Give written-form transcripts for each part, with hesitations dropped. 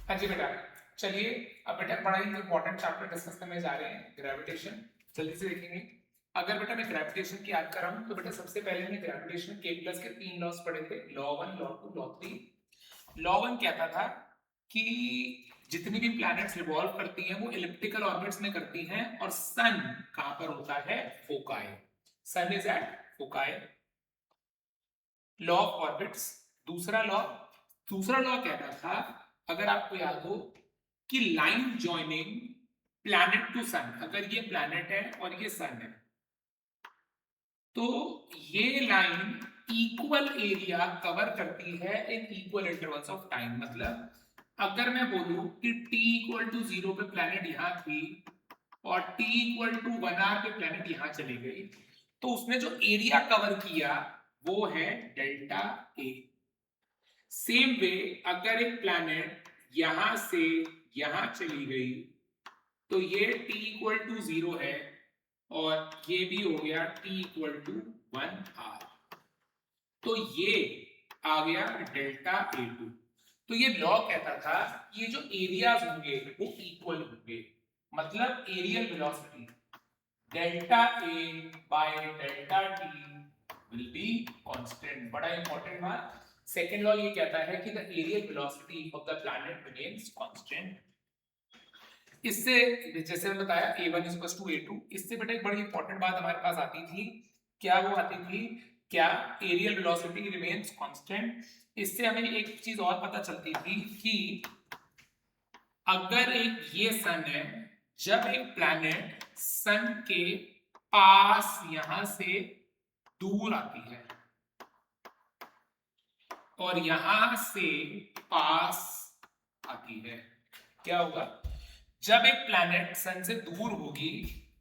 हाँ जी बेटा, चलिए अब बेटा बड़ा ही इंपॉर्टेंट चैप्टर डिस्कस करने जा रहे हैं, ग्रेविटेशन। जल्दी से देखेंगे। अगर बेटा मैं ग्रेविटेशन की याद कर रहा हूँ तो बेटा सबसे पहले हमने ग्रेविटेशन के प्लस के 3 लॉस पढ़े थे, लॉ 1, लॉ 2, लॉ 3। लॉ 1 कहता था कि जितनी भी प्लैनेट्स रिवॉल्व करती हैं वो इलिप्टिकल ऑर्बिट्स में करती हैं और सन कहां पर होता है, foci. Sun is at foci, law of orbits. दूसरा लॉ कहता था, अगर आपको याद हो, कि line joining planet to sun, अगर ये प्लैनेट है और ये सन है तो ये लाइन इक्वल एरिया कवर करती है in equal intervals of time. मतलब अगर मैं बोलूं कि t इक्वल टू 0 पे प्लैनेट यहां थी और t इक्वल टू 1 आवर पे प्लैनेट यहां चली गई, तो उसने जो एरिया कवर किया वो है डेल्टा ए। सेम वे अगर एक प्लैनेट यहां से यहां चली गई तो ये t इक्वल टू 0 है और ये भी हो गया t इक्वल टू 1 आर, तो ये आ गया डेल्टा ए टू। तो ये लॉ कहता था ये जो एरियाज होंगे वो इक्वल होंगे, मतलब areal velocity delta A by delta T will be constant. बड़ा इंपॉर्टेंट बात। सेकेंड लॉ ये कहता है कि the areal velocity of the planet remains constant. इससे जैसे मैंने बताया a1 इक्वल्स टू a2, इससे बेटा एक बड़ी इंपॉर्टेंट बात हमारे पास आती थी। क्या वो आती थी? क्या एरियल वेलोसिटी रिमेन्स कांस्टेंट। इससे हमें एक चीज और पता चलती थी कि अगर एक ये सन है, जब एक प्लैनेट सन के पास यहां से दूर आती है और यहां से पास आती है, क्या होगा? जब एक प्लैनेट सन से दूर होगी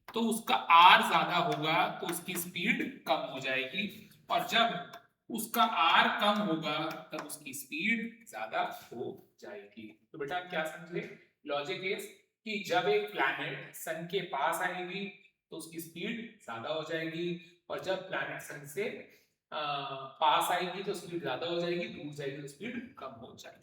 तो उसका आर ज्यादा होगा तो उसकी स्पीड कम हो जाएगी, और जब उसका आर कम होगा तब उसकी स्पीड ज्यादा हो जाएगी। तो बेटा आप क्या समझे? लॉजिक इज कि जब एक प्लैनेट सन के पास आएगी तो उसकी स्पीड ज्यादा हो जाएगी, और जब प्लैनेट सन से पास आएगी तो स्पीड ज्यादा हो जाएगी, दूर जाएगी तो स्पीड कम हो जाएगी।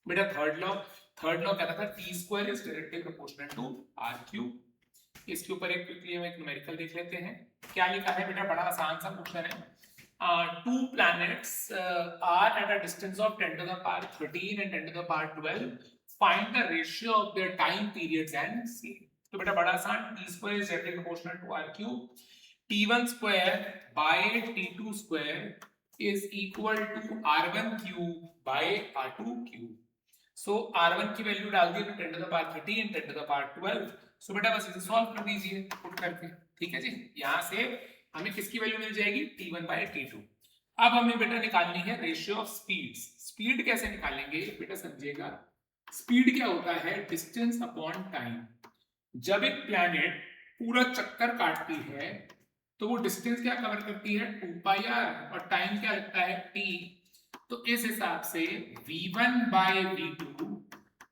बेटा थर्ड लॉ कहता था T square is directly proportional to R cube. इसके ऊपर एक क्विकली हम एक न्यूमेरिकल देख लेते हैं। क्या लिखा है बेटा? बड़ा आसान सा क्वेश्चन है। Two planets are at a distance of 10 to the power 13 and 10 to the power 12. Find the ratio of their time periods and c. तो बेटा बड़ा आसान, t square is directly proportional to r cube. t1 square by t2 square is equal to r1 cube by r2 cube. So r1 की value डाल दी 10 to the power 13 10 to the power 12। So बेटा बस इसे solve कर दीजिए put करके। ठीक है जी, यहां से हमें किसकी वैल्यू मिल जाएगी? t1 bye t2। अब हमें बेटा निकालनी है रेशियो ऑफ स्पीड्स। स्पीड कैसे निकालेंगे बेटा? समझिएगा, स्पीड क्या होता है? Distance upon time. जब एक प्लैनेट पूरा चक्कर काटती है तो वो डिस्टेंस क्या कवर करती है? 2 पाई आर, और टाइम क्या लगता है? t। तो इस हिसाब से v1 by v2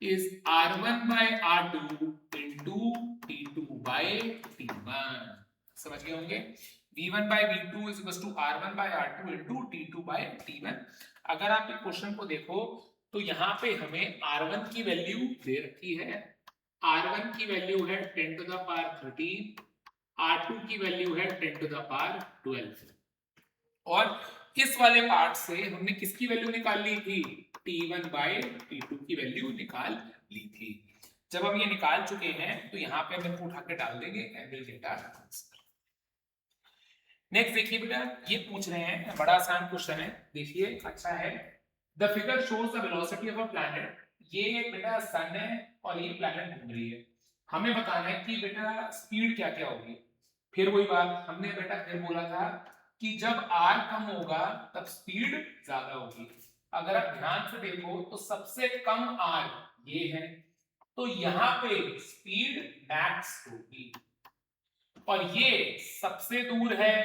is r1 by r2 into t2 by t1। समझ गए होंगे? v1 by v2 is equals to r1 by r2 into t2 by t1। अगर आप इस क्वेश्चन को देखो तो यहां पे हमें r1 की वैल्यू दे रखी है। r1 की वैल्यू है 10 टू द पावर 13, r2 की वैल्यू है 10 टू द पावर 12, और इस वाले पार्ट से हमने किसकी वैल्यू निकाल ली थी? t1 बाय t2 की वैल्यू निकाल ली थी। जब हम ये निकाल चुके हैं तो यहाँ पे हम इनको उठा के डाल देंगे and will get our answer. Next देखिए बेटा, ये पूछ रहे हैं, बड़ा आसान क्वेश्चन है, देखिए अच्छा है। The figure shows the velocity of a planet. ये बेटा सन है और ये प्लैनेट घूम रही है। हमें बताना है कि बेटा स्पीड क्या क्या होगी। फिर वही बात हमने बेटा फिर बोला था कि जब r कम होगा तब स्पीड ज्यादा होगी। अगर आप ध्यान से देखो तो सबसे कम r ये है, तो यहाँ पे स्पीड मैक्स होगी, और ये सबसे दूर है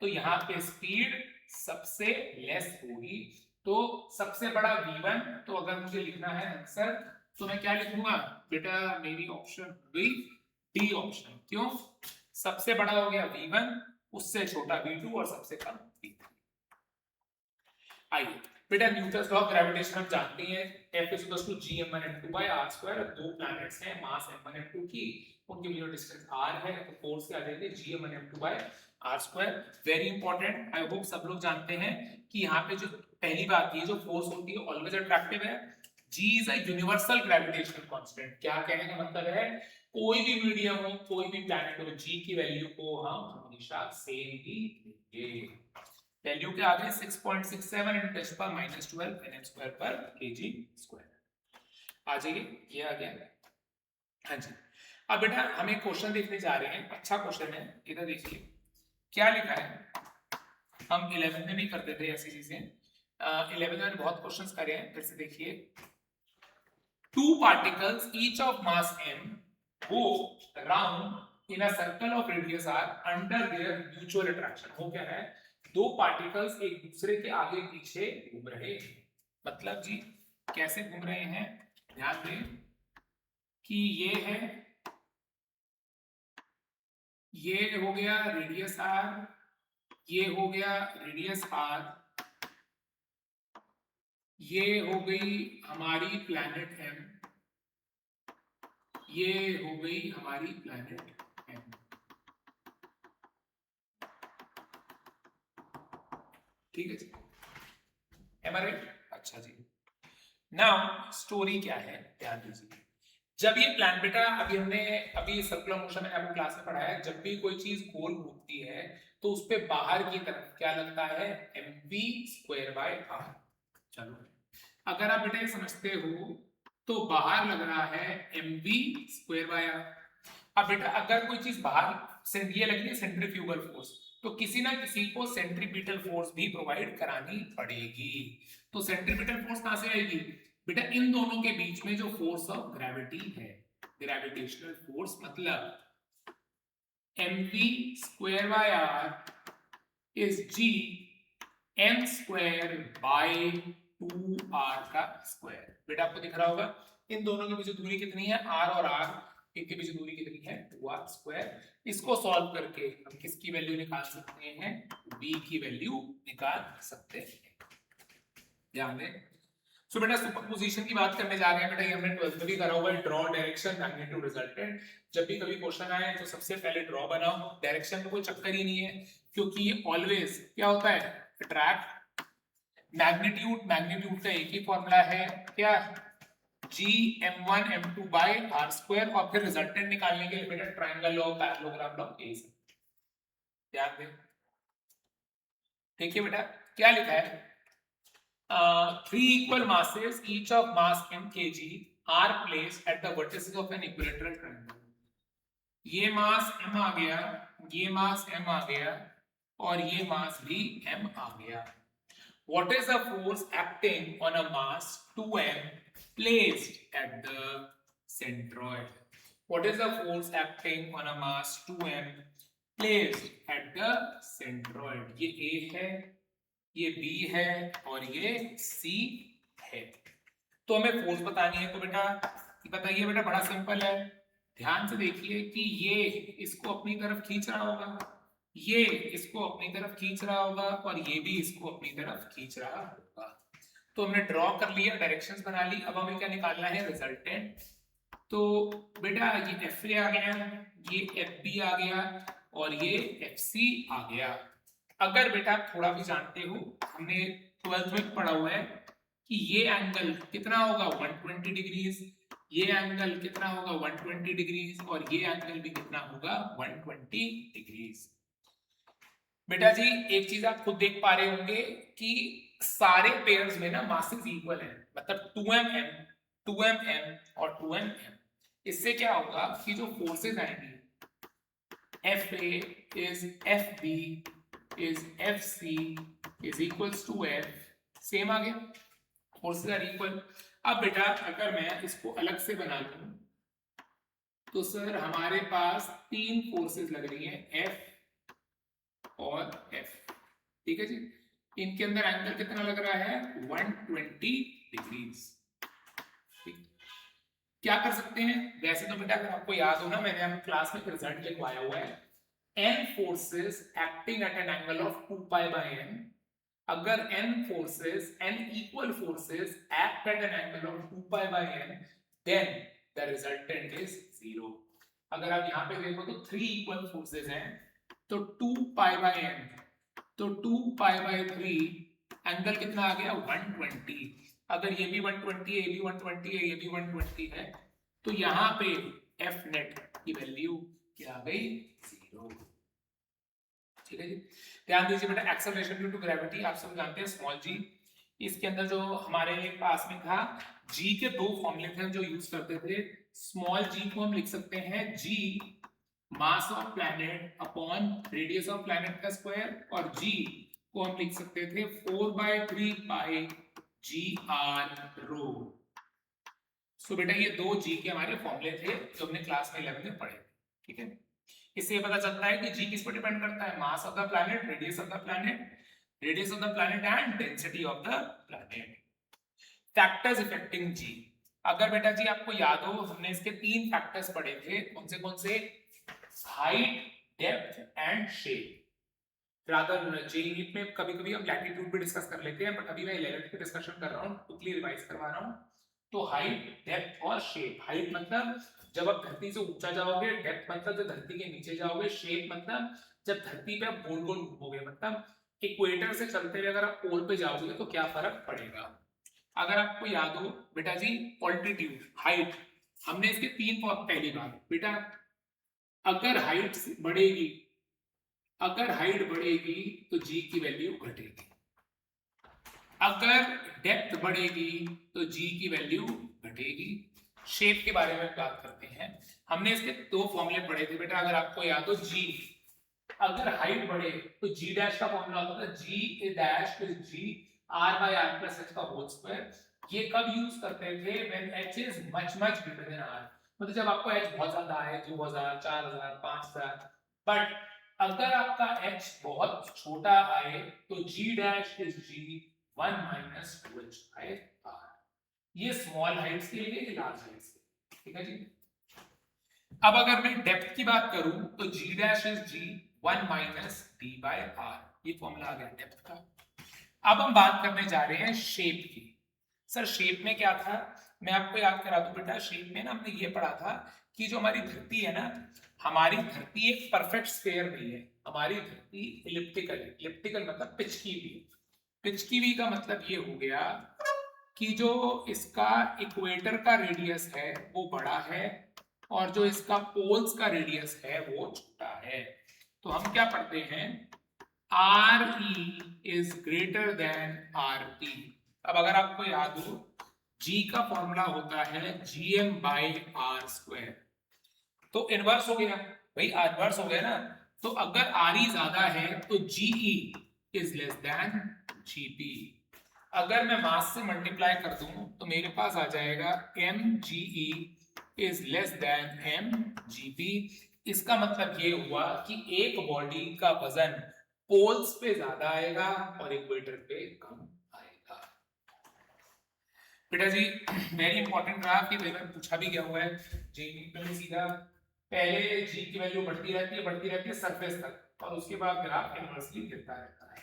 तो यहाँ पे स्पीड सबसे लेस होगी। तो सबसे बड़ा v1, तो अगर मुझे लिखना है आंसर तो मैं क्या लिखूंगा बेटा? मेरी ऑप्शन हो गई डी ऑप्शन। क्यों? सबसे बड़ा हो गया v1, उससे छोटा v2 और सबसे कम v3। आइए बेटा न्यूटन्स लॉ ऑफ ग्रेविटेशन हम जानते हैं, F is equal to gm1m2 by r square. दो प्लैनेट्स हैं मास m1 m2 की, उनके बीच में डिस्टेंस r है, तो फोर्स क्या आ जाएगी gm1m2 by r square. Very important, I hope सब लोग जानते हैं कि यहाँ पे जो पहली बात ये जो फोर्स होती है ऑलवेज अट्रैक्टिव है। G is a universal gravitational constant. क्या कहने का मतलब है, कोई भी मीडियम हो, कोई भी प्लैनेट हो, G की वैल्यू को हम हमेशा सेम ही लेंगे। वैल्यू क्या आ गई 6.67 × 10⁻12 Nm² पर kg²। आ जाइए, ये आ गया। हाँ जी, अब बेटा हम एक क्वेश्चन देखने जा रहे हैं, अच्छा क्वेश्चन है, इधर देखिए क्या लिखा है। हम 11th में भी करते थे ऐसी चीजें, 11th में बहुत क्वेश्चंस करे हैं, फिर से देखिए। Two particles each of mass m go round in a circle of radius r under their mutual attraction। हो क्या है, दो पार्टिकल्स एक दूसरे के आगे पीछे घूम रहे हैं। मतलब जी कैसे घूम रहे हैं, ध्यान दें कि ये हो गया रेडियस r, ये हो गया रेडियस r, ये हो गई हमारी प्लैनेट m, ये हो गई हमारी प्लैनेट m। ठीक है जी, एम आई राइट? अच्छा जी, नाउ स्टोरी क्या है, ध्यान दीजिए। जब ये प्लान बेटा अभी सर्कुलर मोशन में आपको क्लास में पढ़ाया है, जब भी कोई चीज गोल घूमती है तो उस पे बाहर की तरफ क्या लगता है, mv²/r। चलो अगर आप बेटा ये समझते हो तो बाहर लग रहा है mv²/r। अब बेटा अगर कोई चीज बाहर से ये लग रही है सेंट्रीफ्यूगल फोर्स, तो किसी ना किसी को सेंट्रीपिटल फोर्स भी प्रोवाइड करानी पड़ेगी। तो सेंट्रीपिटल फोर्स कहां से आएगी बेटा, इन दोनों के बीच में जो फोर्स ऑफ ग्रेविटी है, ग्रेविटेशनल फोर्स, मतलब mv²/r इज g m²/2r का स्क्वायर। बेटा आपको दिख रहा होगा इन दोनों के बीच दूरी कितनी है, r और r, इनके बीच दूरी कितनी है, 2r²। इसको सॉल्व करके हम किसकी वैल्यू निकाल सकते हैं, b की वैल्यू निकाल सकते हैं। ध्यान दें। सो बेटा सुपरपोजिशन की बात करने जा रहे हैं। बेटा ये हमने 12th में भी करा हुआ है, ड्रॉ डायरेक्शन मैग्नीट्यूड रिजल्टेंट। जब भी कभी क्वेश्चन आए तो सबसे पहले ड्रॉ बनाओ, डायरेक्शन में कोई चक्कर ही नहीं है, क्योंकि ये ऑलवेज क्या होता है, अट्रैक्ट। मैग्नीट्यूड का एक ही फॉर्मूला है, क्या, gm1 m2 by r², और फिर रिजल्टेंट निकालने के लिए बेटा ट्रायंगल लॉ, पैरेललोग्राम लॉ, यही सब ध्यान दें। देखिए बेटा क्या लिखा है, 3 equal masses each of mass m kg are placed at the vertices of an equilateral triangle। ये मास m आ गया, ये मास m आ गया, और ये मास भी m आ गया। What is the force acting on a mass 2m placed at the centroid? What is the force acting on a mass 2m placed at the centroid? ये A है, ये B है, और ये C है। तो हमें फोर्स बतानी है, तो बेटा बताइए बेटा, बड़ा सिंपल है। ध्यान से देखिए कि ये इसको अपनी तरफ खींच रहा होगा, ये इसको अपनी तरफ खींच रहा होगा, और ये भी इसको अपनी तरफ खींच रहा होगा। तो हमने ड्रॉ कर लिया, डायरेक्शंस बना ली, अब हमें क्या निकालना है, रिजल्टेंट। तो बेटा ये FA आ गया, ये FB आ गया, और ये FC आ गया। अगर बेटा थोड़ा भी जानते हो, हमने 12th में पढ़ा हुआ है कि ये एंगल कितना होगा, 120 डिग्रीज, ये एंगल कितना होगा, 120 डिग्रीज, और ये एंगल भी कितना होगा, 120 डिग्रीज। बेटा जी एक चीज आप खुद देख पा रहे होंगे कि सारे पेयर्स में ना मासेस इक्वल है, मतलब 2mm, 2mm और 2mm। इससे क्या होगा कि जो फोर्सेस आएंगी, FA is FB is FC is equals to F, same आ गया, फोर्सेस आर इक्वल। अब बेटा अगर मैं इसको अलग से बना लूं तो सर हमारे पास तीन फोर्सेस लग रही हैं, F और F। ठीक है जी, इनके अंदर एंगल कितना लग रहा है, 120 डिग्रीज। क्या कर सकते हैं, वैसे तो बेटा अगर आपको याद हो ना, मैंने आपको क्लास में रिजल्ट लिखवाया हुआ है, n forces acting at an angle of 2π/n। अगर n forces, n equal forces act at an angle of 2 pi by n, then the resultant is 0. अगर आप यहाँ पे देखो तो 3 equal forces हैं, तो 2 pi by n, तो 2 pi by 3 एंगल कितना आ गया 120. अगर ये भी 120 है, ये भी 120 है, ये भी 120 है, तो यहाँ पे f net की वैल्यू क्या आ गई 0. ठीक है जी. ध्यान दीजिए बेटा, एक्सेलरेशन ड्यू टू ग्रेविटी आप सब जानते हैं स्मॉल जी. इसके अंदर जो हमारे पास में था g के दो फॉर्मूले थे जो यूज करते थे. स्मॉल g को हम लिख सकते हैं g mass of planet upon radius of planet का स्क्वायर, और g को हम लिख सकते थे 4/3 पाई g r रो. सो बेटा ये दो g के हमारे फॉर्मूले थे जो हमने क्लास में 11 में पढ़े. ठीक है. इससे पता चलता है कि g किस पर डिपेंड करता है, मास of the planet, radius of the planet and density of the planet. Factors affecting g. अगर बेटा जी आपको याद हो, हमने इसके 3 फैक्टर्स पढ़े थे. कौन से? Height, depth and shape. Rather JEE NEET में कभी-कभी हम लैटिट्यूड भी डिस्कस कर लेते हैं, बट अभी मैं 11th पे डिस्कशन कर रहा हूं, क्विकली रिवाइज करवा रहा हूं. तो हाइट, डेप्थ और शेप. हाइट मतलब जब आप धरती से ऊंचा जाओगे, डेप्थ मतलब जब धरती के नीचे जाओगे, शेप मतलब जब धरती पे आप गोल गोल घूमोगे, मतलब इक्वेटर से चलते हुए अगर आप पोल पे जाओगे तो क्या फर्क पड़ेगा. अगर आपको याद हो बेटा जी, ऑल्टीट्यूड, हाइट, हमने इसके 3 फॉर्म. पहली बात बेटा, अगर हाइट बढ़ेगी तो g की वैल्यू घटेगी. अगर डेप्थ बढ़ेगी तो g की वैल्यू घटेगी. शेप के बारे में बात करते हैं. हमने इसके 2 फॉर्मूले पढ़े थे बेटा, अगर आपको याद हो. g, अगर हाइट बढ़े तो g डैश का फॉर्मूला होता था g dash is g r by r plus h का होल स्क्वायर. ये कब यूज करते थे? When h is much greater than r. मतलब जब आपको h बहुत ज्यादा है, 2000, 4000, 5000. बट अगर आपका h बहुत छोटा आए तो g dash is g 1 minus 2h by r. ये स्मॉल हाइट्स के लिए, ये लार्ज हाइट्स के लिए. ठीक है जी. अब अगर मैं डेप्थ की बात करूं तो g dash is g 1 minus d by r. ये फॉर्मूला आ गया डेप्थ का. अब हम बात करने जा रहे हैं शेप की. सर शेप में क्या था, मैं आपको याद करा दूं बेटा. शेप में ना हमने ये पढ़ा था कि जो हमारी धरती है ना, हमारी धरती एक परफेक्ट स्फीयर नहीं है. हमारी धरती इलिप्टिकल है. इलिप्टिकल मतलब पिचकी हुई. पिचकी हुई का मतलब ये हो गया कि जो इसका इक्वेटर का रेडियस है वो बड़ा है, और जो इसका पोल्स का रेडियस है वो छोटा है. तो हम क्या पढ़ते हैं, RE is greater than RP. अब अगर आपको याद हो, G का फॉर्मूला होता है GM by R square. तो इनवर्स हो गया भाई, इनवर्स हो गया ना. तो अगर RE ज्यादा है तो GE is less than GP. अगर मैं मास से मल्टीप्लाई कर दूं तो मेरे पास आ जाएगा MGE is less than MGP. इसका मतलब ये हुआ कि एक बॉडी का वजन पोल्स पे ज्यादा आएगा और इक्वेटर पे कम आएगा. बेटा जी वेरी इंपॉर्टेंट ग्राफ, कि कई बार पूछा भी गया हुआ है जेईई में सीधा. पहले g की वैल्यू बढ़ती रहती है सरफेस तक, और उसके बाद ग्राफ इनवर्सली गिरता रहता है.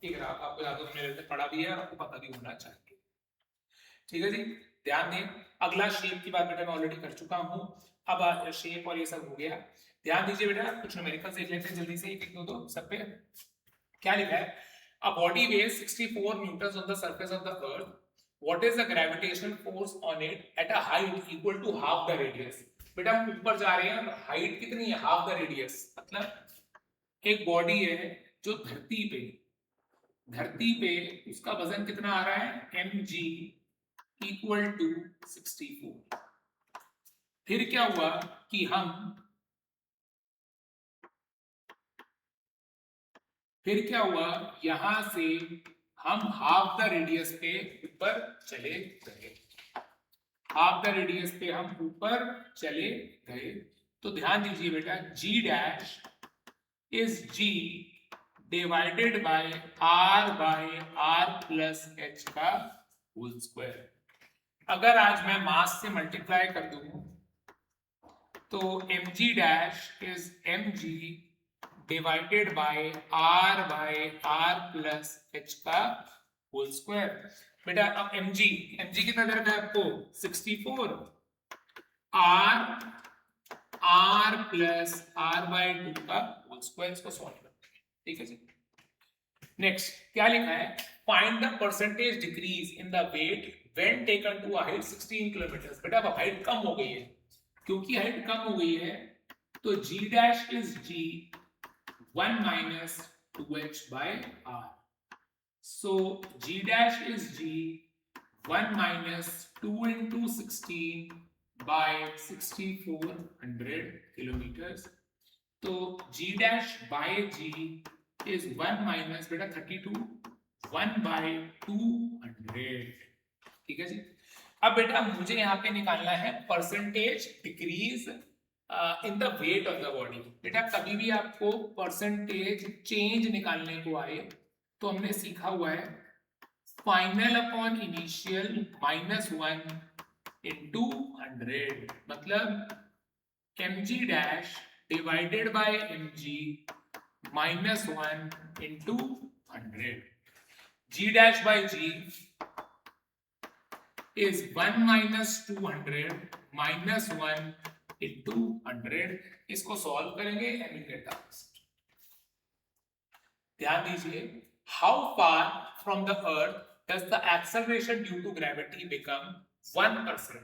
ये ग्राफ आपको याद हो, मेरे से पढ़ा भी है और आपको पता भी होना चाहिए. ठीक है जी. ध्यान दें, अगला शेप की बात बेटा मैं ऑलरेडी कर चुका हूं. अब शेप और ये सब हो गया. ध्यान दीजिए बेटा, कुछ न्यूमेरिकल्स देख लेते हैं जल्दी से. एक दो सब पे क्या लिखा है. A body weighs 64 newtons on the surface of the earth. What is the gravitational force on it at a height equal to half the radius. बेटा हम ऊपर जा रहे हैं और हाइट कितनी है, हाफ द रेडियस. मतलब एक बॉडी है जो धरती पे उसका वजन कितना आ रहा है, mg इक्वल टू 64. फिर क्या हुआ कि यहां से हम हाफ द रेडियस पे ऊपर चले गए. तो ध्यान दीजिए बेटा, g dash is g divided by r plus h का होल स्क्वायर. अगर आज मैं मास से मल्टीप्लाई कर दूं तो mg dash is mg divided by R plus H का होल स्क्वायर। बेटा अब mg कितना दे रखा है आपको 64, r प्लस r/2 का होल स्क्वायर, इसको सॉल्व करते हैं। ठीक है जी। नेक्स्ट क्या लिखा है, find the percentage decrease in the weight when taken to a height 16 kilometre. बेटा अब हाइट कम हो गई है, क्योंकि हाइट कम हो गई है तो g dash is g 1 minus 2h by r, so g dash is g 1 minus 2 into 16 by 6400 kilometers, तो g dash by g is 1 minus बेटा 32 1 by 200। ठीक है जी। अब बेटा मुझे यहाँ पे निकालना है percentage decrease in the weight of the body. बेटा कभी भी आपको परसेंटेज चेंज निकालने को आए तो हमने सीखा हुआ है फाइनल अपॉन इनिशियल -1 into 100, मतलब mg dash divided by mg -1 into 100। g dash by g is 1 minus 200 minus 1 into 100। इसको सॉल्व करेंगे and we'll get the answer। ध्यान दीजिए, how far from the earth does the acceleration due to gravity become 1%।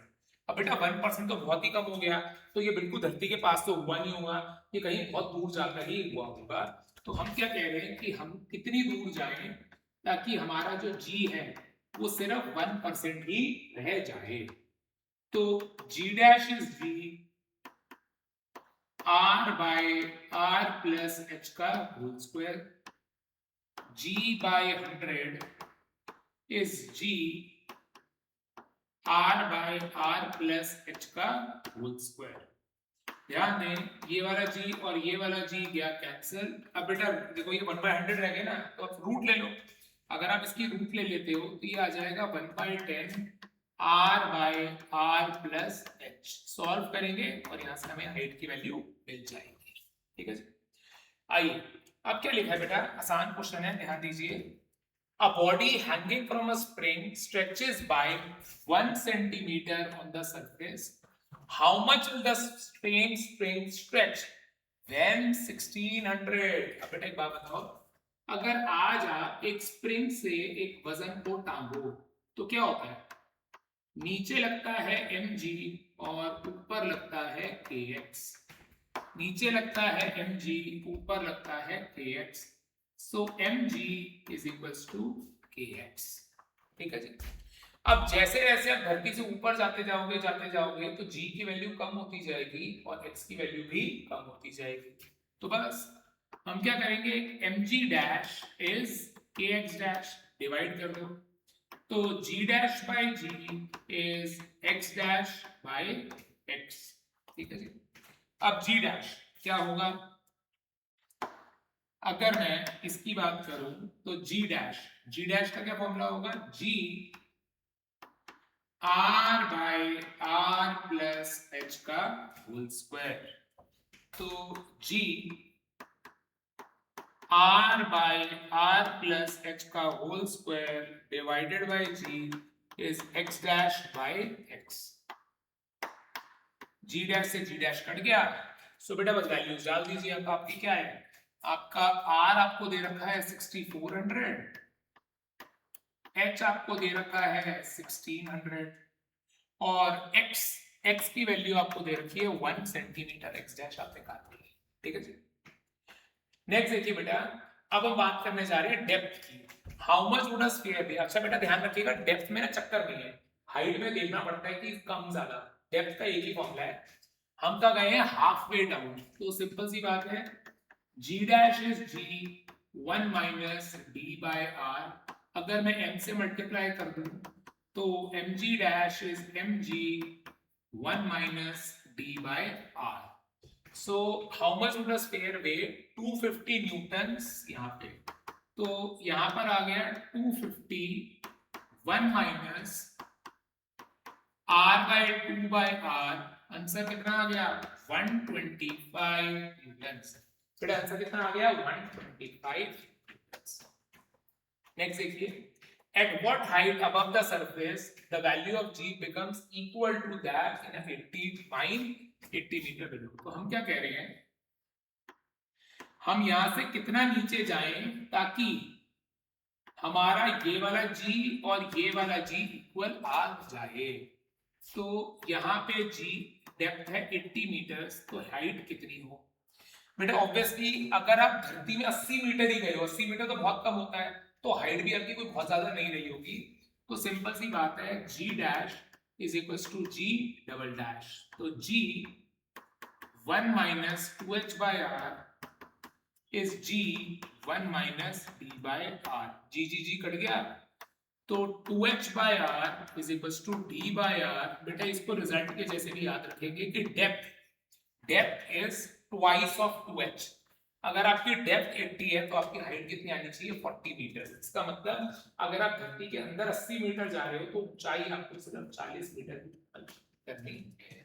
अब बेटा 1% तो बहुत ही कम हो गया, तो ये बिल्कुल धरती के पास तो हुआ नहीं होगा, ये कहीं बहुत दूर जाकर ही हुआ होगा। तो हम क्या कह रहे हैं कि हम कितनी दूर जाएं ताकि हमारा जो g है वो सिर्फ 1% ही रह जाए। तो g dash is g r by r plus h का whole square, g by 100 is g r by r plus h का होल स्क्वायर। ध्यान दें, ये वाला g और ये वाला g गया कैंसिल। अब बेटा देखो ये 1/100 रह गया ना, तो आप रूट ले लो। अगर आप इसकी रूट ले लेते हो तो ये आ जाएगा 1/10 r by r plus h। Solve करेंगे और यहां से हमें हाइट की वैल्यू मिल जाएगी। ठीक है जी। आइए अब क्या लिखा है बेटा, आसान क्वेश्चन है, ध्यान दीजिए। A body hanging from a spring stretches by 1 centimeter on the surface. How much will the same spring stretch when 1600? अब बेटा एक बात बताओ, अगर आज आप एक स्प्रिंग से एक वजन को टांगो तो क्या होता है, नीचे लगता है mg और ऊपर लगता है kx। नीचे लगता है mg, ऊपर लगता है kx, so mg is equals to kx। ठीक है जी। अब जैसे जैसे आप धरती से ऊपर जाते जाओगे तो g की वैल्यू कम होती जाएगी और x की वैल्यू भी कम होती जाएगी। तो बस हम क्या करेंगे, mg dash is kx dash, divide कर दो, तो g dash by g is x dash by x। ठीक है जी। अब g डैश क्या होगा, अगर मैं इसकी बात करूं तो g डैश का क्या फॉर्मूला होगा, g r by r plus h का होल स्क्वायर। तो g r by r plus h का whole square divided by g is x dash by x। g dash से g डैश कट गया, so बेटा बस values डाल दीजिए। अब आपकी क्या है, आपका r आपको दे रखा है 6400, h आपको दे रखा है 1600 और x की वैल्यू आपको दे रखी है 1 सेंटीमीटर, x डैश आप निकाल दी। ठीक है जी। नेक्स्ट देखिए बेटा, अब हम बात करने जा रहे हैं डेप्थ की। How much would a sphere be. अच्छा बेटा ध्यान रखिएगा, डेप्थ में ना चक्कर नहीं है, हाइट में देखना पड़ता है कि कम ज्यादा, डेप्थ का एक ही फॉर्मूला है। हम क्या गए हैं हाफ वे डाउन, तो सिंपल सी बात है, g dash is g 1 minus d by r। अगर मैं m से मल्टीप्लाई कर दूं तो mg dash is mg 1 minus d by r। So how much would the sphere weigh, 250 newtons यहाँ पे, तो यहाँ पर आ गया 250 1 minus r by 2 by r, answer कितना आ गया 125 न्यूटन्स। बेटा आंसर कितना आ गया 125 मीटर्स। नेक्स्ट देखिए, at what height above the surface the value of g becomes equal to that in a 80 meter below। तो हम क्या कह रहे हैं, हम यहां से कितना नीचे जाएं ताकि हमारा ये वाला g और ये वाला g इक्वल आ जाए। तो यहाँ पे g डेप्थ है 80 मीटर्स, तो हाइट कितनी हो बेटा? ऑब्वियसली अगर आप धरती में 80 मीटर ही गए हो, 80 मीटर तो बहुत कम होता है, तो हाइट भी आपकी कोई बहुत ज्यादा नहीं रही होगी। तो सिंपल सी बात है, g dash is equal to g double dash. तो g 1 minus 2h by r is g 1 minus d by r। g cut गया, तो 2h by r is equal to d by r। बेटा इसको result के जैसे भी याद रखेंगे कि depth is twice of 2h। अगर आपकी डेप्थ 80 है तो आपकी हाइट कितनी आनी चाहिए 40 मीटर। इसका मतलब अगर आप धरती के अंदर 80 मीटर जा रहे हो तो ऊंचाई आपको सिर्फ 40 मीटर करनी है।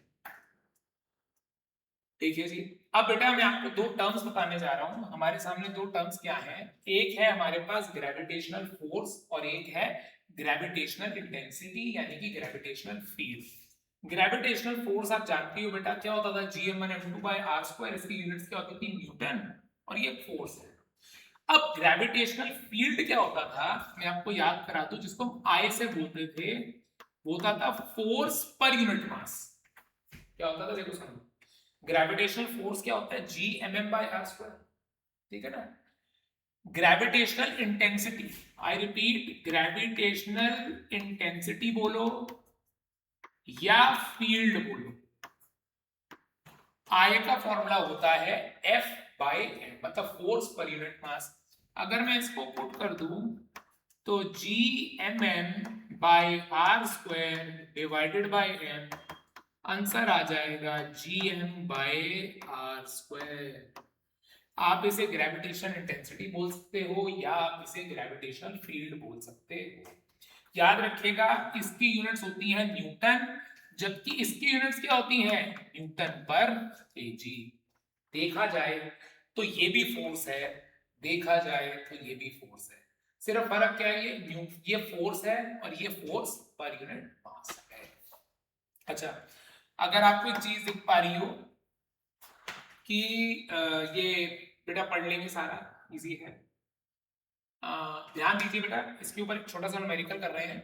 देखिए जी, अब बेटा मैं आपको दो टर्म्स बताने जा रहा हूं। हमारे सामने दो टर्म्स क्या हैं, एक है हमारे पास ग्रेविटेशनल फोर्स और एक है ग्रेविटेशनल इंटेंसिटी यानी कि ग्रेविटेशनल फील्ड। ग्रेविटेशनल फोर्स आप जानते हो बेटा क्या होता था, Gm1m2/r²। इसकी यूनिट्स क्या होती थी, न्यूटन, और ये फोर्स है। अब ग्रेविटेशनल फील्ड क्या होता था, मैं आपको याद करा दूं, जिसको हम आई से बोलते थे, वो होता था फोर्स पर यूनिट मास। क्या होता था, देखो समझो, ग्रेविटेशनल फोर्स क्या होता है, Gmm/r², ठीक है ना। Gravitational intensity, I repeat, gravitational intensity बोलो या फील्ड बोलो, आई का फॉर्मूला होता है F/m, मतलब फोर्स पर यूनिट मास। अगर मैं इसको पुट कर दूं तो Gmm/r² divided by m, answer आ जाएगा Gm/r²। आप इसे ग्रेविटेशनल इंटेंसिटी बोल सकते हो या आप इसे ग्रेविटेशनल फील्ड बोल सकते हो। याद रखिएगा इसकी यूनिट्स होती हैं न्यूटन, जबकि इसकी यूनिट्स क्या होती हैं, न्यूटन पर केजी। देखा जाए तो ये भी फोर्स है, देखा जाए तो ये भी फोर्स है, सिर्फ फर्क क्या है, ये फोर्स है और ये फोर्स पर यूनिट मास है। अच्छा, अगर आपको एक चीज दिख पा रही हो कि ये बेटा पढ़ लेंगे, सारा इजी है, ध्यान दीजिए बेटा, इसके ऊपर एक छोटा सा न्यूमेरिकल कर रहे हैं।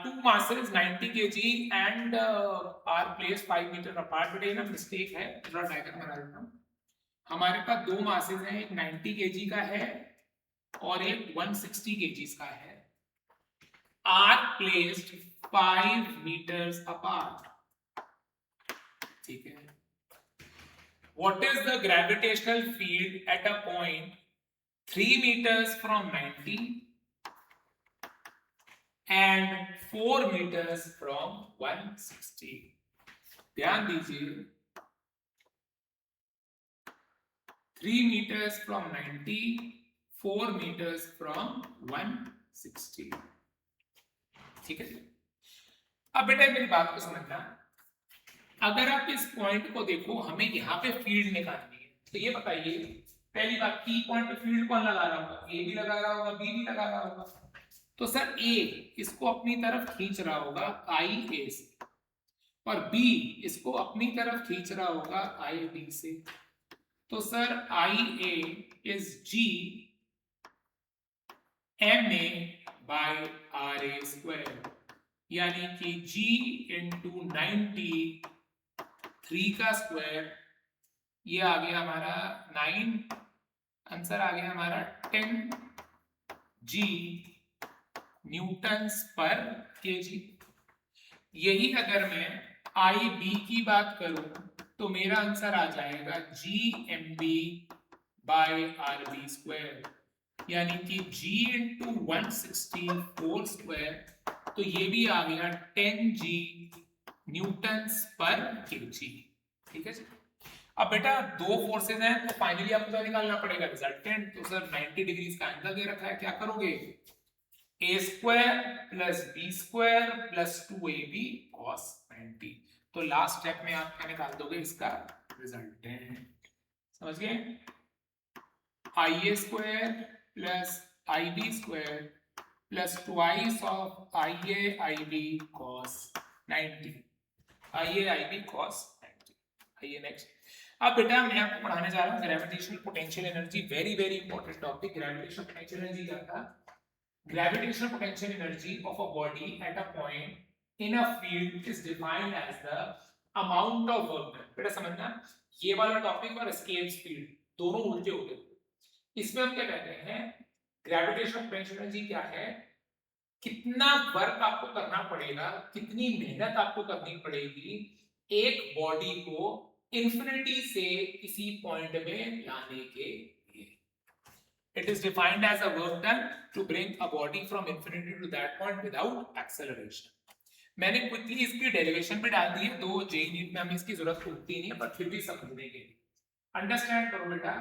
Two masses 90 kg and are placed 5 metres apart. बेटा ये ना मिस्टेक है, थोड़ा डायग्राम बना देता हूँ। हमारे पास दो मासेस हैं, एक 90 kg का है और एक 160 kg का है, are placed 5 meters apart, ठीक है। What is the gravitational field at a point 3 meters from 90 and 4 meters from 160? ध्यान दीजिए, 3 meters from 90, 4 meters from 160, ठीक है। अब बेटा मेरी बात को समझना, अगर आप इस पॉइंट को देखो, हमें यहाँ पे फील्ड निकालनी है, तो ये बताइए पहली बात, पी पॉइंट पे फील्ड कौन लगा रहा होगा, ए भी लगा रहा होगा, बी भी लगा रहा होगा। तो सर ए इसको अपनी तरफ खींच रहा होगा आई ए से, और बी इसको अपनी तरफ खींच रहा होगा आई बी से। तो sir I A is G M A by R A square, यानी कि g इंटू 90 3 का स्क्वायर, ये आ गया हमारा 9, आंसर आ गया हमारा 10 g न्यूटन्स पर केजी। यही अगर मैं आई बी की बात करूं तो मेरा आंसर आ जाएगा G M B by R B square, यानी कि g इंटू 160 होल स्क्वायर, तो ये भी आ गया 10g न्यूटन्स पर केजी, ठीक है जी। अब बेटा दो फोर्सेज हैं तो फाइनली आपको क्या निकालना पड़ेगा, रिजल्टेंट। तो सर 90 डिग्री का एंगल दे रखा है, क्या करोगे, a square plus B square plus 2ab cos 90। तो लास्ट स्टेप में आप क्या निकाल दोगे, इसका रिजल्टेंट, समझ गए। IA square plus IB square plus twice of IA IB cos 90, IA IB cos 90। आइए नेक्स्ट। अब बेटा मैं आपको पढ़ाने जा रहा हूँ gravitational potential energy, very very important topic. Gravitational potential energy क्या था? Gravitational potential energy of a body at a point in a field is defined as the amount of work done। बेटा समझना, ये वाला टॉपिक और escape speed दोनों उल्टे हो गए। इसमें हम क्या कहते हैं, ग्रेविटेशनल पोटेंशियल एनर्जी क्या है, कितना वर्क आपको करना पड़ेगा, कितनी मेहनत आपको करनी पड़ेगी एक बॉडी को इंफिनिटी से किसी पॉइंट में लाने के लिए। It is defined as a work done to bring a body from infinity to that point without acceleration। मैंने क्विकली इसकी डेरिवेशन भी डाल दी है, तो जेई नीट में हमें इसकी जरूरत होती नहीं है, पर फिर भी समझने के लिए अंडरस्टैंड करो बेटा।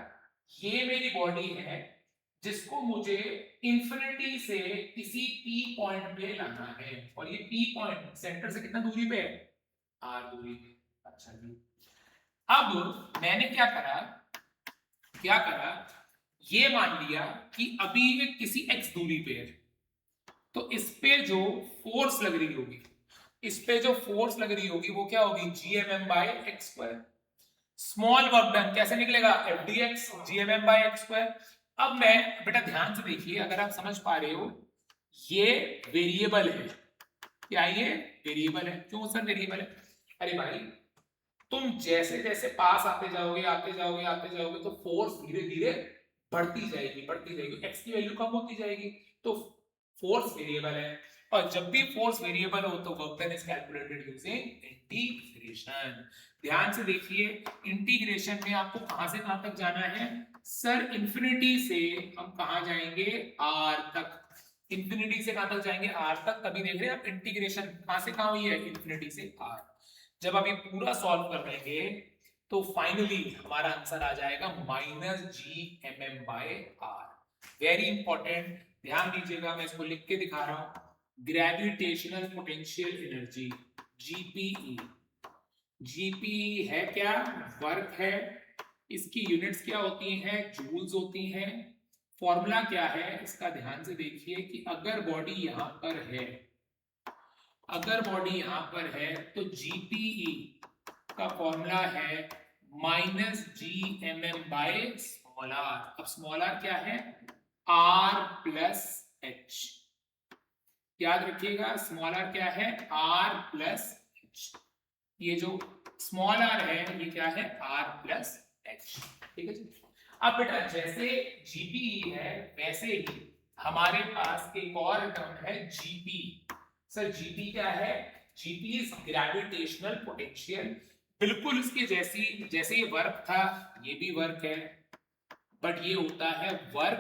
ये मेरी बॉडी है जिसको मुझे इंफिनिटी से किसी पी पॉइंट पे लाना है, और ये पी पॉइंट सेंटर से कितना दूरी पे है, आर दूरी पे। अच्छा जी, अब मैंने क्या करा, ये मान लिया कि अभी ये किसी x दूरी पे है, तो इस पे जो फोर्स लग रही होगी, वो क्या होगी, GMM by x square. Small work done कैसे निकलेगा, FDX GMM by x square. अब मैं बेटा ध्यान से देखिए, अगर आप समझ पा रहे हो, ये वेरिएबल है, क्या ये वेरिएबल है? क्यों सर वेरिएबल है? अरे भाई तुम जैसे जैसे पास आते जाओगे तो फोर्स धीरे धीरे बढ़ती जाएगी, x की वैल्यू कम होती जाएगी, तो फोर्स वेरिएबल है, और जब भी फोर्स वेरिएबल हो तो work done is calculated using integration. ध्यान से देखिए, इंटीग्रेशन में आपको कहां से कहां तक जाना है सर, इंफिनिटी से हम कहां जाएंगे, r तक। इंफिनिटी से कहां तक जाएंगे, r तक। तभी देख रहे हैं आप इंटीग्रेशन कहां से कहां हुई है, इंफिनिटी से r। जब आप ये पूरा सॉल्व कर लेंगे तो फाइनली हमारा आंसर आ जाएगा -GMM by r। Very important, ध्यान दीजिएगा, मैं इसको लिख के दिखा रहा हूं। ग्रेविटेशनल पोटेंशियल एनर्जी GPE है क्या, वर्क है, इसकी यूनिट्स क्या होती हैं, जूल्स होती हैं। फॉर्मूला क्या है इसका, ध्यान से देखिए कि अगर बॉडी यहां पर है, तो GPE का फॉर्मूला है -GMM by स्मॉल r। अब स्मॉल r क्या है, r प्लस h। याद रखिएगा स्मॉल r क्या है, r प्लस h। ये जो स्मॉल r है ये क्या है, r प्लस h। ठीक है जी। अब बेटा जैसे GPE है वैसे ही हमारे पास एक और टर्म है GP। सर GP क्या है, GP इज ग्रेविटेशनल पोटेंशियल। बिल्कुल इसके जैसे ये वर्क था, ये भी वर्क है, बट ये होता है वर्क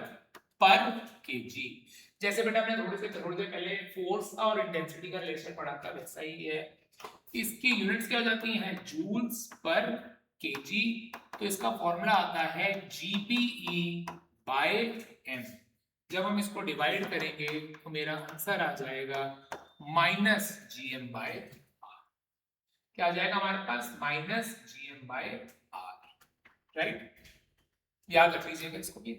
पर केजी। जैसे बेटा हमने थोड़ी देर पहले फोर्स और इंटेंसिटी का रिलेशन पढ़ा था, वैसा ही है। इसकी यूनिट्स क्या हो जाती हैं, जूल्स पर केजी। तो इसका फॉर्मूला आता है GPE by m। जब हम इसको डिवाइड करेंगे तो मेरा आंसर आ जाएगा -GM by r। क्या आ जाएगा हमारे पास, -GM by r, राइट। याद रख लीजिएगा इसको भी।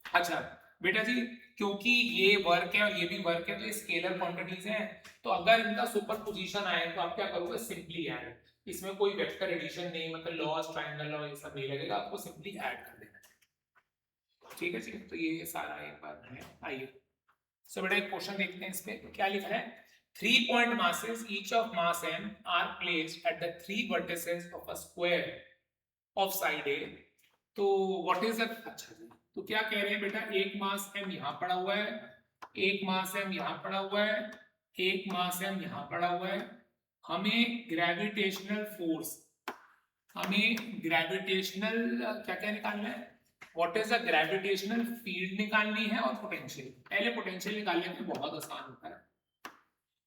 अच्छा बेटा जी, क्योंकि ये वर्क है और ये भी वर्क है, तो ये स्केलर क्वांटिटीज हैं, तो अगर इनका सुपरपोजिशन आए तो आप क्या करोगे, सिंपली ऐड। इसमें कोई वेक्टर एडिशन नहीं, मतलब लॉस, ट्रायंगल लॉ ये सब नहीं लगेगा, आपको सिंपली ऐड कर देना है। ठीक है जी, तो ये सारा एक बार है। आइए सो बेटा एक क्वेश्चन देखते हैं, इस पे क्या लिखा है। 3 point masses each of mass m are placed at the 3 vertices of a square of side A। तो what is the, अच्छा जी, तो क्या कह रहे हैं बेटा, एक मास m यहाँ पड़ा हुआ है, एक मास m यहाँ पड़ा हुआ है, एक मास m यहाँ पड़ा हुआ है। हमें ग्रेविटेशनल फोर्स, क्या क्या निकालना है, what is the gravitational field निकालनी है, और पोटेंशियल। पहले पोटेंशियल निकालने में बहुत आसान होता है।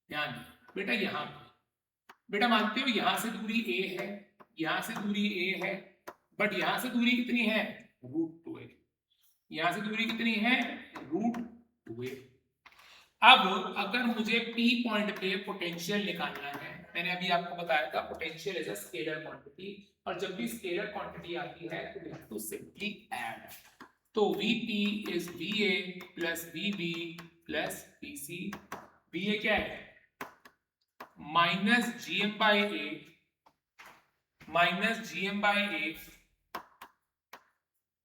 ध्यान बेटा, यहाँ बेटा मानते हो यहां से दूरी a है, यहां से दूरी a है, बट यहां से दूरी कितनी है, √2a। यहां से दूरी कितनी है, √2a। अब अगर मुझे P पॉइंट पे पोटेंशियल निकालना है, मैंने अभी आपको बताया था potential is a scalar quantity, और जब भी स्केलर क्वांटिटी आती है तो we have to simply add. तो VP is VA plus VB plus PC। VA क्या है? Minus GM by A minus GM by A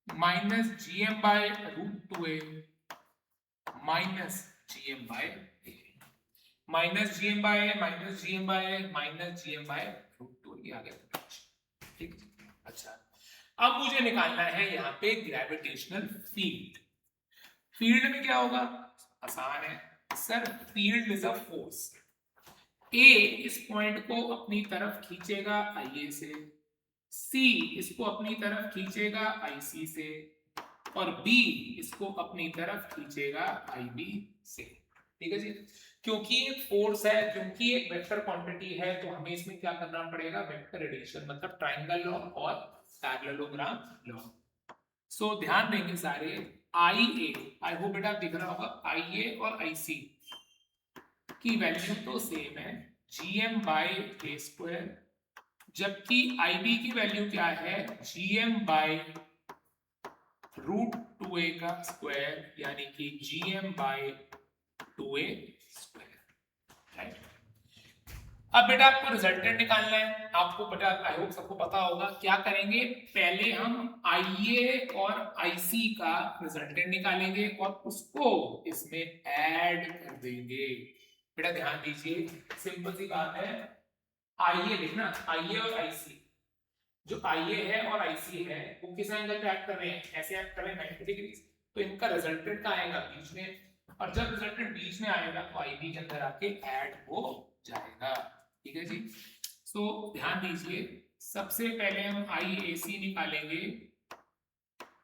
minus GM by root 2A minus GM by A minus GM by A minus GM by A minus GM by root 2 ये आ गया। ठीक। अच्छा, अब मुझे निकालना है यहाँ पे ग्रेविटेशनल फील्ड। फील्ड में क्या होगा? आसान है sir, field is a force. A इस पॉइंट को अपनी तरफ खींचेगा IA से, C इसको अपनी तरफ खींचेगा IC से, और B इसको अपनी तरफ खींचेगा IB से। ठीक है जी। क्योंकि एक फोर्स है, क्योंकि एक वेक्टर क्वांटिटी है, तो हमें इसमें क्या करना पड़ेगा? वेक्टर एडिशन, मतलब ट्रायंगल लॉ और पैरेललोग्राम लॉ। सो ध्यान देंगे सारे, IA, आई होप बेटा दिख रहा होगा, IA और IC की वैल्यू तो सेम है, GM बाय A स्क्वायर, जबकि IB की वैल्यू क्या है? GM बाय रूट 2A का स्क्वायर, यानी कि GM bye 2A square. Right. अब बेटा आपको रिजल्टेंट निकालना है। आपको बेटा आई होप सबको पता होगा क्या करेंगे, पहले हम IA और IC का रिजल्टेंट निकालेंगे और उसको इसमें ऐड कर देंगे। बेटा ध्यान दीजिए, सिंपल सी बात है, IA लिखना, IA और IC, जो IA है और IC है वो किस एंगल पे एक्ट कर रहे हैं? ऐसे एक्ट कर रहे हैं 90 डिग्री, तो इनका रिजल्टेंट का आएगा बीच में, और जब रिजल्टेंट बीच में आएगा तो IB के अंदर आके ऐड हो जाएगा। ठीक है जी। सो ध्यान दीजिए, सबसे पहले हम IAC निकालेंगे,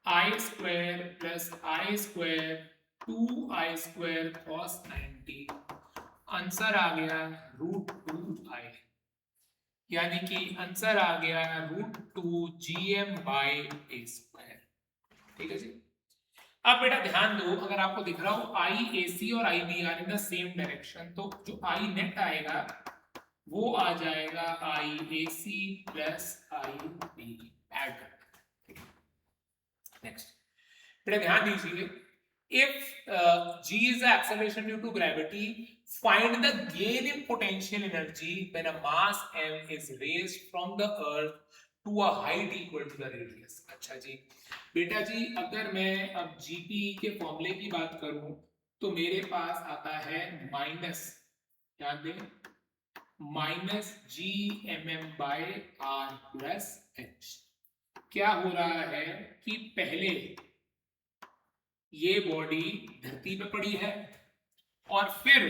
I square plus I square 2I square cos 90, answer आ गया रूट 2I, यानी कि आंसर आ गया root 2 GM by A square. ठीक है जी। अब बेटा ध्यान दो, अगर आपको दिख रहा हो IAC और IB are in the same direction, तो जो I नेट आएगा वो आ जाएगा IAC प्लस IB ऐड कर। नेक्स्ट बेटा ध्यान दीजिए, if G is the acceleration due to gravity, find the gain in potential energy when a mass m is raised from the earth to a height equal to the radius। अच्छा जी, बेटा जी अगर मैं अब GP के फॉर्मूले की बात करूं तो मेरे पास आता है माइनस, ध्यान दें, minus GMM by R plus H। क्या हो रहा है कि पहले ये बॉडी धरती पे पड़ी है और फिर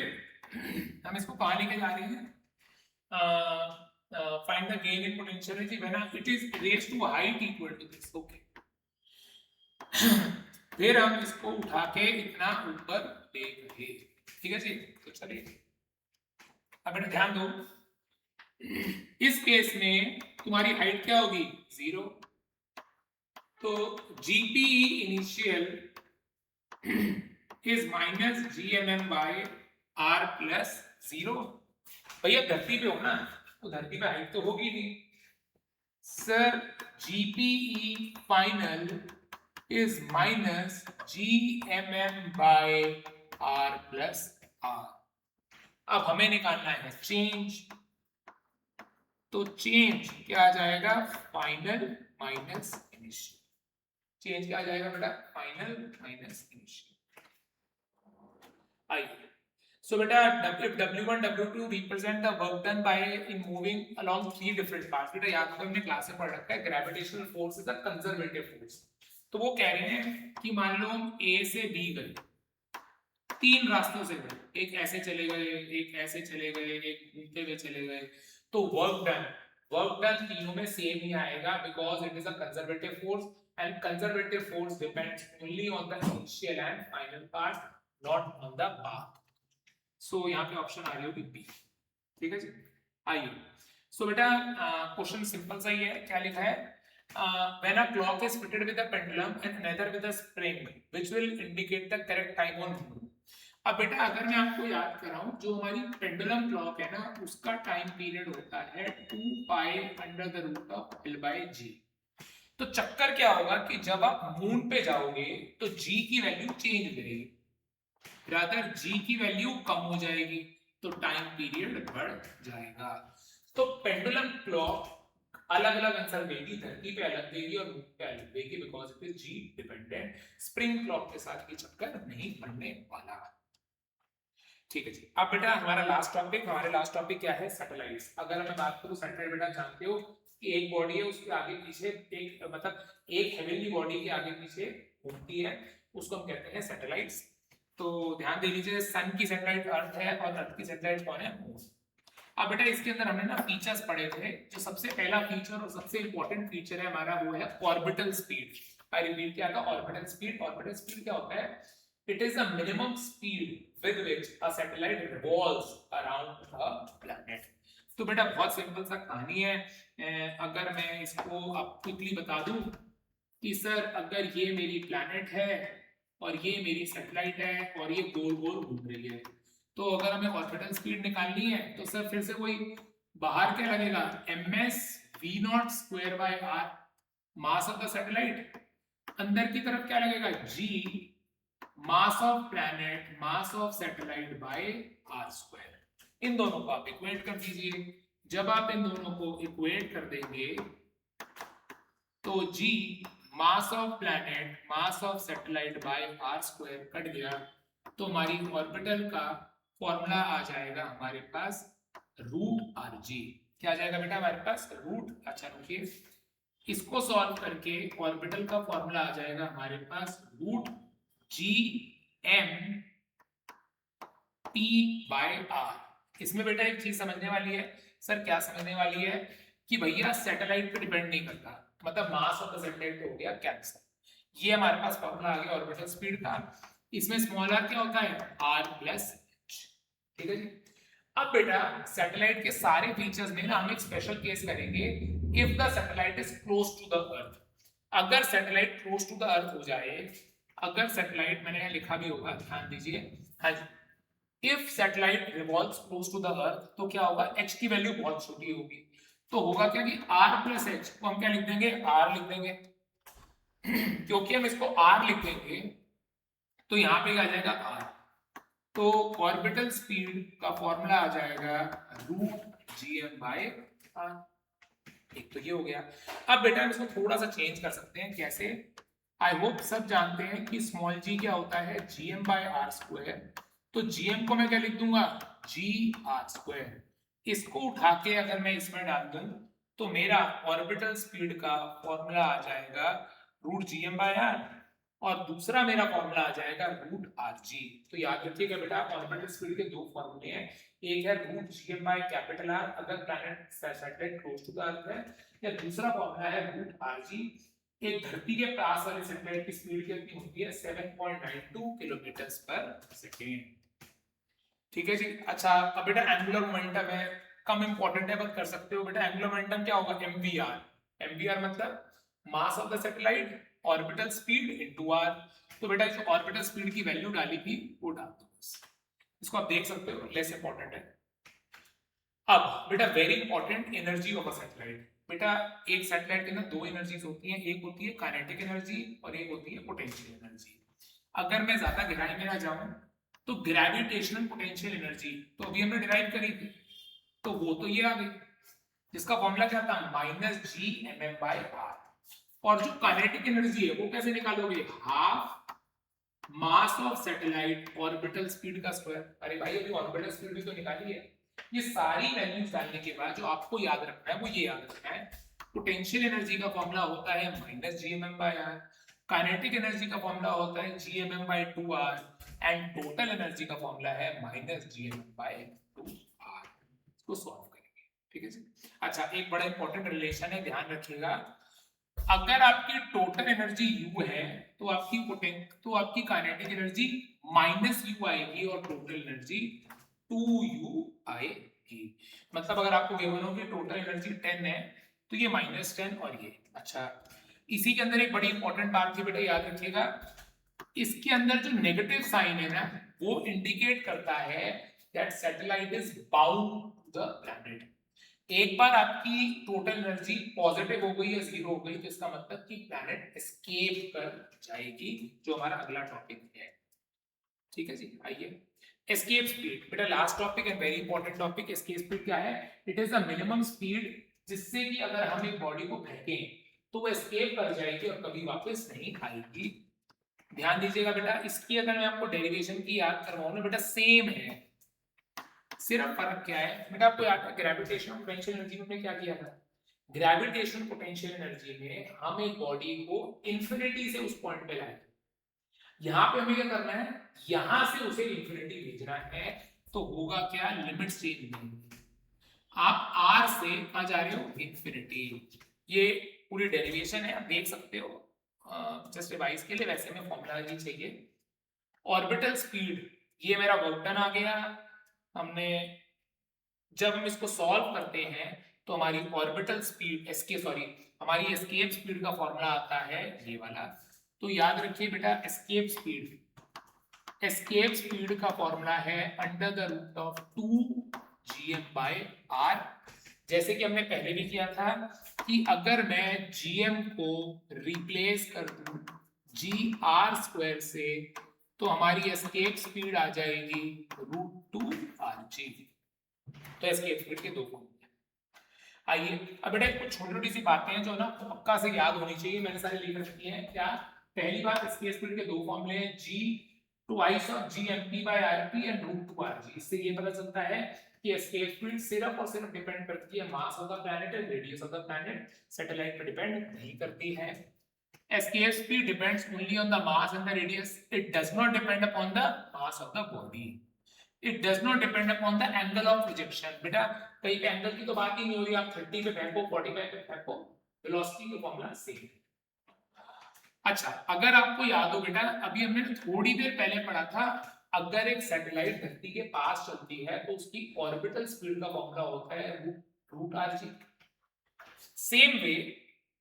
हम इसको कहां लेके जा रहे हैं? Find the gain in potential energy when it is raised to height equal to this. Okay, फिर हम इसको उठा के इतना ऊपर ले गए। ठीक है जी। तो चलिए अब बेटा ध्यान दो, इस केस में तुम्हारी हाइट क्या होगी? 0। तो GPE initial is minus GMM by R plus 0। भैया धरती पे हो ना, तो धरती पे हाइट तो होगी नहीं sir. GPE final is minus GMM by R plus R। अब हमें निकालना है चेंज, तो चेंज क्या आ जाएगा? Final minus initial. चेंज क्या आ जाएगा बेटा? Final minus initial. I। So beta, if W1, W2 represent the work done by in moving along three different paths। बेटा याद होगा हमने क्लास में पढ़ रखा है, gravitational force is a conservative force. तो वो कह रहे हैं कि मान लो हम A से B गए, तीन रास्तों से गए, एक ऐसे चले गए, एक ऐसे चले गए, एक घूमते हुए चले गए, तो वर्क डन तीनों में सेम ही आएगा, because it is a conservative force and conservative force depends only on the initial and final part, not on the path. So यहाँ पे ऑप्शन आ रही होगी बी। ठीक है जी। आइए, सो बेटा क्वेश्चन सिंपल सा ही है। क्या लिखा है? when a clock is fitted with a pendulum and another with a spring which will indicate the correct time on moon। अब बेटा अगर मैं आपको याद कराऊं, जो हमारी पेंडुलम क्लॉक है ना, उसका टाइम पीरियड होता है 2 pi under the root of L by G। तो चक्कर क्या होगा कि जब आप मून पे जाओगे तो जी की वैल्यू चेंज हो जाएगी, रादर जी की वैल्यू कम हो जाएगी, तो टाइम पीरियड बढ़ जाएगा। तो पेंडुलम क्लॉक अलग अलग आंसर देगी, धरती पे अलग देगी और मून पे अलग देगी, because it is G dependent. Spring clock के साथ ये चक्कर नहीं पड़ने वाला। ठीक है जी। अब बेटा हमारा लास्ट टॉपिक क्या है? सैटेलाइट्स। अगर मैं बात करूं सैटेलाइट, बेटा जानते हो कि एक बॉडी है, उसके आगे पीछे एक मतलब एक हेवनली बॉडी के आगे पीछे घूमती है, उसको हम कहते हैं सैटेलाइट्स। तो ध्यान दे लीजिए, सन की सैटेलाइट अर्थ है और अर्थ की सैटेलाइट कौन है? मून। अब बेटा इसके अंदर हमने ना फीचर्स पढ़े थे। जो सबसे पहला फीचर और सबसे इंपॉर्टेंट फीचर है हमारा, वो है ऑर्बिटल स्पीड। आई रिपीट, क्या था? Orbital speed. ऑर्बिटल स्पीड क्या होता है? It is the minimum speed with which a satellite revolves around a planet. तो बेटा बहुत सिंपल सा कहानी है। अगर मैं इसको आप क्विकली बता दूं कि सर अगर ये मेरी प्लैनेट है और ये मेरी सैटेलाइट है और ये गोल गोल घूम रही है, तो अगर हमें ऑर्बिटल स्पीड निकालनी है तो सर फिर से वही बाहर क्या लगेगा? ms v0 square by r, mass of the satellite. अंदर की तरफ क्या लगेगा? g mass of planet, mass of satellite by R square. इन दोनों को आप इक्वेट कर दीजिए। जब आप इन दोनों को इक्वेट कर देंगे तो G mass of planet, mass of satellite by R square cut गया, तो हमारी ऑर्बिटल का फॉर्मूला आ जाएगा हमारे पास रूट आर जी। क्या आ जाएगा बेटा हमारे पास? रूट। अच्छा रुकिए, इसको सॉल्व करके ऑर्बिटल का फॉर्मूला आ जाएगा हमारे पास root G M T by R. इसमें बेटा एक चीज समझने वाली है। सर क्या समझने वाली है? कि भैया सैटेलाइट पे डिपेंड नहीं करता, मतलब मास ऑफ द सैटेलाइट हो गया कैंसिल। ये हमारे पास फॉर्मूला आ गया ऑर्बिटल स्पीड का। इसमें स्मॉल आर क्या होता है? R plus H. ठीक है जी। अब बेटा सैटेलाइट के सारे फीचर्स में ना हम एक स्पेशल केस करेंगे, if the satellite is close to the earth. अगर satellite close to the earth हो जाए, अगर सैटेलाइट, मैंने यहाँ लिखा भी होगा, ध्यान दीजिए। हाँ जी, if satellite revolves close to the earth तो क्या होगा? एच की वैल्यू बहुत छोटी होगी, तो होगा क्या कि आर प्लस एच को हम क्या लिख देंगे? आर लिख देंगे। क्योंकि हम इसको आर लिख देंगे तो यहां पे आ जाएगा आर, तो ऑर्बिटल स्पीड का फॉर्मूला आ जाएगा root G M by R. एक तो ये हो गया। अब बेटा हम इसको थोड़ा सा चेंज कर सकते हैं। कैसे? आई होप सब जानते हैं कि स्मॉल जी क्या होता है? G M by R square. तो जी एम को मैं क्या लिख दूंगा? G R square. इसको उठा के अगर मैं इसमें डाल दूं तो मेरा ऑर्बिटल स्पीड का फॉर्मूला आ जाएगा root G M by R, और दूसरा मेरा फॉर्मूला आ जाएगा रूट आर जी। तो याद रखिएगा बेटा ऑर्बिटल स्पीड के दो फॉर्मूले हैं, एक है root G M by capital R अगर planet satellite close to the earth है, या दूसरा फॉर्मूला है रूट आर जी। एक धरती के पास वाले सैटेलाइट की स्पीड कितनी होती है? 7.92 किलोमीटर पर सेकेंड। ठीक है जी। अच्छा अब बेटा एंगुलर मोमेंटम है, कम इंपॉर्टेंट है पर कर सकते हो बेटा। एंगुलर मोमेंटम क्या होगा? एमवीआर। एमवीआर मतलब mass of the satellite orbital speed into R. तो बेटा जो ऑर्बिटल स्पीड की वैल्यू डाली थी वो डाल दो बस। इसको आप देख सकते हो, लेस इंपॉर्टेंट है। अब बेटा very important, energy of a satellite. बेटा एक सैटेलाइट के अंदर दो एनर्जीज होती हैं, एक होती है काइनेटिक एनर्जी और एक होती है पोटेंशियल एनर्जी। अगर मैं ज्यादा गहराई में ना जाऊं तो ग्रेविटेशनल पोटेंशियल एनर्जी तो अभी हमने डिराइव करी थी, तो वो तो ये आ गई, जिसका फॉर्मूला क्या था? Minus G M M by R. और जो काइनेटिक एनर्जी है वो कैसे निकालोगे? Half mass of satellite orbital speed का स्क्वायर। अरे भाई अभी ऑर्बिटल स्पीड भी तो निकाली है। ये सारी वैल्यूज डालने के बाद जो आपको याद रखना है वो ये याद रखना है, पोटेंशियल एनर्जी का फॉर्मूला होता है minus G M M by R, kinetic energy का फॉर्मूला होता है G M M by 2r, and total energy का फॉर्मूला है minus G M M by 2r। इसको सॉल्व करेंगे। ठीक है जी। अच्छा एक बड़ा इंपॉर्टेंट रिलेशन है, ध्यान रखिएगा। अगर आपकी टोटल एनर्जी U है तो आपकी काइनेटिक एनर्जी माइनस U आएगी और टोटल एनर्जी 2U आएगी। मतलब अगर आपको गिवन हो कि टोटल एनर्जी 10 है तो ये -10 और ये। अच्छा इसी के अंदर एक बड़ी इंपॉर्टेंट बात थी बेटा, याद रखिएगा। इसके अंदर जो नेगेटिव साइन है ना वो इंडिकेट करता है that satellite is bound to the planet. एक बार आपकी टोटल एनर्जी पॉजिटिव हो गई या जीरो हो गई तो इसका मतलब कि प्लैनेट एस्केप कर जाएगी, जो हमारा अगला टॉपिक है। ठीक है जी, आइए एस्केप स्पीड। बेटा last topic and very important topic. Escape speed क्या है? It is the minimum speed जिससे कि अगर हम एक बॉडी को फेंकें तो वो एस्केप कर जाएगी और कभी वापस नहीं आएगी। ध्यान दीजिएगा बेटा, इसकी अगर मैं आपको डेरिवेशन की याद करवाऊं ना बेटा, सेम है, सिर्फ फर्क क्या है बेटा आपको याद है ग्रेविटेशनल पोटेंशियल एनर्जी में क्या किया था? ग्रेविटेशनल पोटेंशियल एनर्जी में हम एक बॉडी को इंफिनिटी से उस पॉइंट पे लाए, यहां पे हमें क्या करना है, यहां से उसे इंफिनिटी भेजना है। तो होगा क्या, लिमिट चेंज नहीं, आप आर से कहां जा रहे हो, इंफिनिटी। ये पूरी डेरिवेशन है, आप देख सकते हो, जस्ट रिवाइज के लिए। वैसे में फॉर्मूला नहीं चाहिए। ऑर्बिटल स्पीड, ये मेरा वर्क डन आ गया। हमने जब हम इसको सॉल्व करते हैं तो हमारी ऑर्बिटल स्पीड हमारी एस्केप स्पीड का फॉर्मूला आता है ये वाला। तो याद रखिए बेटा, एस्केप स्पीड का फॉर्मूला है under the root of 2gm/r। जैसे कि हमने पहले भी किया था कि अगर मैं gm को रिप्लेस कर दूं gr² से तो हमारी एस्केप स्पीड आ जाएगी √2rg। तो एस्केप स्पीड के दो फॉर्मूले। आइए अब बेटा कुछ छोटी छोटी सी बातें हैं जो ना पक्का से याद होनी चाहिए, मैंने सारी लिख रखी हैं। क्या? पहली बात, एस्केप स्पीड के दो फॉर्मूले हैं, g twice of gmp/rp and √2rg। इससे ये पता चलता है कि एस्केप स्पीड सिर्फ और सिर्फ डिपेंड करती है मास of the planet and radius of the planet, satellite पर डिपेंड नहीं करती है। Escape speed depends only on the mass and the radius, it does not depend upon the mass of the body, it does not depend upon the angle of projection. बेटा कहीं पे angle की तो बात ही नहीं हो रही, आप 30 पे फेंको, 45 पे फेंको, वेलोसिटी का फॉर्मूला सेम। अच्छा, अगर आपको याद हो बेटा, अभी हमने थोड़ी देर पहले पढ़ा था, अगर एक सैटेलाइट धरती के पास चलती है तो उसकी ऑर्बिटल स्पीड का फॉर्मूला होता है √rg। सेम वे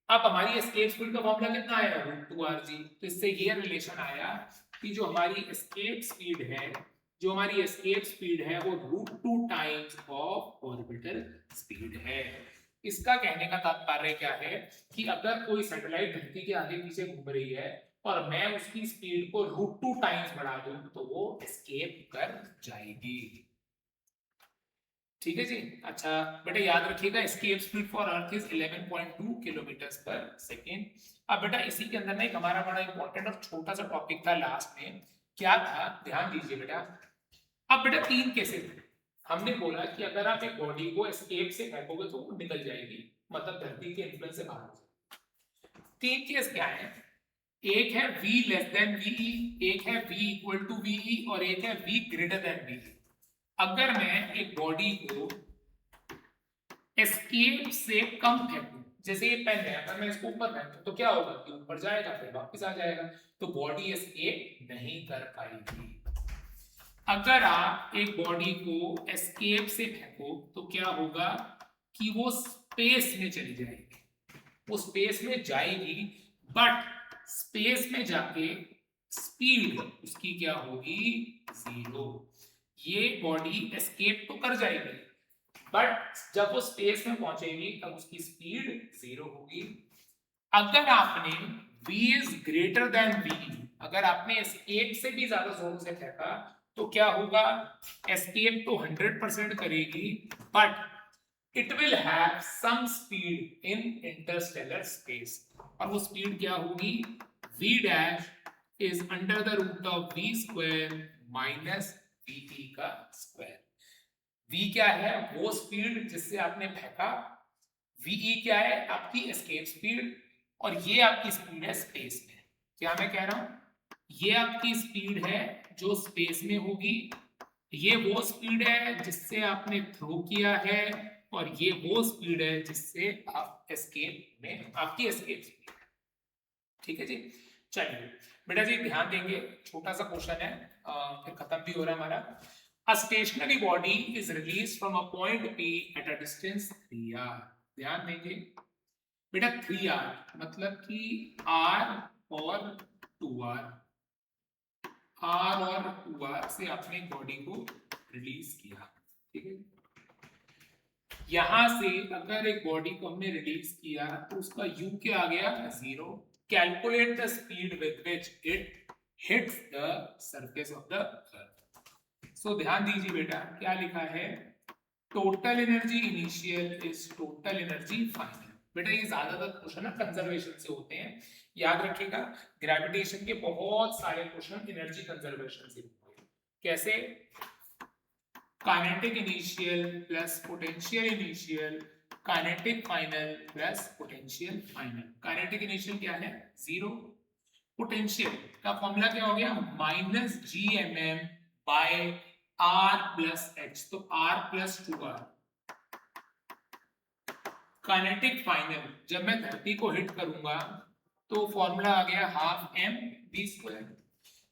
अब हमारी एस्केप स्पीड का फॉर्मूला कितना आया, √2rg। तो इससे ये रिलेशन आया कि जो हमारी एस्केप स्पीड है वो √2 टाइम्स ऑफ ऑर्बिटल स्पीड है। इसका कहने का तात्पर्य क्या है कि अगर कोई सैटेलाइट धरती के आगे पीछे घूम रही है और मैं उसकी स्पीड को √2 टाइम्स बढ़ा दूं तो वो एस्केप कर जाएगी। ठीक है जी। अच्छा बेटा याद रखिएगा, escape speed for earth is 11.2 kilometre पर सेकेंड। अब बेटा इसी के अंदर ना एक हमारा बड़ा इंपॉर्टेंट और छोटा सा टॉपिक था लास्ट में, क्या था, ध्यान दीजिए बेटा। अब बेटा तीन केसेस थे, हमने बोला कि अगर आप एक बॉडी को एस्केप से फेंकोगे तो वो निकल जाएगी, मतलब धरती के इन्फ्लुएंस से बाहर हो जाएगी। तीन केस क्या है, एक है v लेस देन वीई, एक है v इक्वल टू वीई और एक है v ग्रेटर देन वीई। अगर मैं एक बॉडी को एस्केप से कम फेंकूं, जैसे ये पेन है, अगर मैं इसको ऊपर फेंकूं तो क्या होगा कि ऊपर जाएगा फिर वापस आ जाएगा, तो बॉडी एस्केप नहीं कर पाएगी। अगर आप एक बॉडी को एस्केप से फेंको तो क्या होगा कि वो स्पेस में चली जाएगी, वो स्पेस में जाएगी, बट स्पेस में जाके स्पीड उसकी क्या होगी, 0। ये बॉडी एस्केप तो कर जाएगी बट जब वो स्पेस में पहुंचेगी तब उसकी स्पीड 0 होगी। अगर आपने v is greater than v, अगर आपने एस्केप से भी ज्यादा जोर से फेंका तो क्या होगा, एस्केप तो 100% करेगी but it will have some speed in interstellar space, और वो स्पीड क्या होगी, v dash is under the root of v square minus ve का स्क्वायर। v क्या है, वो स्पीड जिससे आपने फेंका, ve क्या है, आपकी एस्केप स्पीड, और ये आपकी स्पीड है स्पेस में। क्या मैं कह रहा हूं, ये आपकी स्पीड है जो स्पेस में होगी, ये वो स्पीड है जिससे आपने थ्रो किया है, और ये वो स्पीड है जिससे आप एस्केप में, आपकी एस्केप स्पीड। ठीक है जी। चलिए बेटा जी ध्यान देंगे, छोटा सा क्वेश्चन है, फिर खत्म भी हो रहा है हमारा। A stationary body is released from a point P at a distance 3r। ध्यान देंगे बेटा, 3r मतलब कि r और 2r, r और 2r से आपने बॉडी को रिलीज किया। ठीक है, यहां से अगर एक बॉडी को हमने रिलीज किया तो उसका u क्या आ गया 0। Calculate the speed with which it hits the surface of the earth. So ध्यान दीजिए बेटा, क्या लिखा है, total energy initial is total energy final. बेटा ये ज्यादातर क्वेश्चन ना कंजर्वेशन से होते हैं, याद रखिएगा। ग्रेविटेशन के बहुत सारे क्वेश्चन एनर्जी कंजर्वेशन से होते हैं। कैसे, kinetic initial plus potential initial, kinetic final plus potential final. Kinetic initial क्या है 0, पोटेंशियल का फॉर्मूला क्या हो गया minus G M M by R plus H, तो R plus 2r। Kinetic final, जब मैं धरती को हिट करूंगा तो फॉर्मूला आ गया हाफ एम वी स्क्वायर।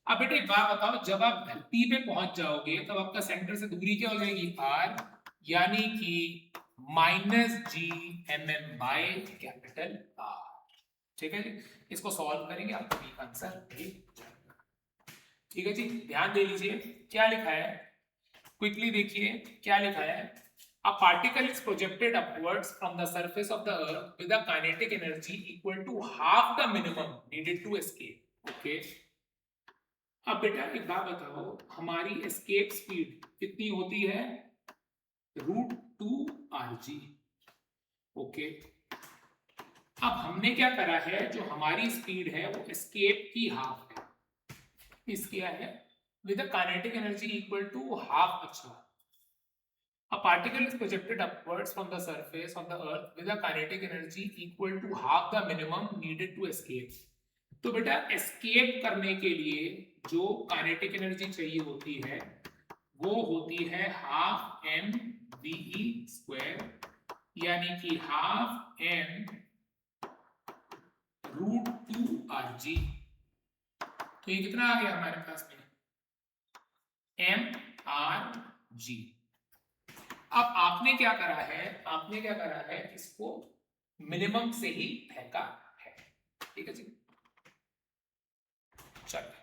अब बेटे एक बात बताओ, जब आप धरती पे पहुंच जाओगे तब आपका सेंटर से दूरी क्या हो जाएगी r, यानी कि minus G M M by capital R। ठीक है जी, इसको सॉल्व करेंगे आपका भी आंसर मिल जाएगा। ठीक है जी, ध्यान दे लीजिए क्या लिखा है, क्विकली देखिए क्या लिखा है। A particle is projected upwards from the surface of the earth with a kinetic energy equal to half the minimum needed to escape. Okay. अब बेटा एक बात बताओ, हमारी एस्केप स्पीड कितनी होती है √2rg। ओके, अब हमने क्या करा है, जो हमारी स्पीड है वो एस्केप की हाफ है। इस क्या है with a kinetic energy equal to half. अच्छा, a particle is projected upwards from the surface of the earth with a kinetic energy equal to half the minimum needed to escape। तो बेटा escape करने के लिए जो kinetic energy चाहिए होती है वो होती है हाफ एम वी स्क्वायर, यानी कि हाफ एम √2rg। तो ये कितना आ गया हमारे पास में एम आर जी। अब आपने क्या करा है, आपने क्या करा है, इसको मिनिमम से ही फेंका है। ठीक है जी, चलो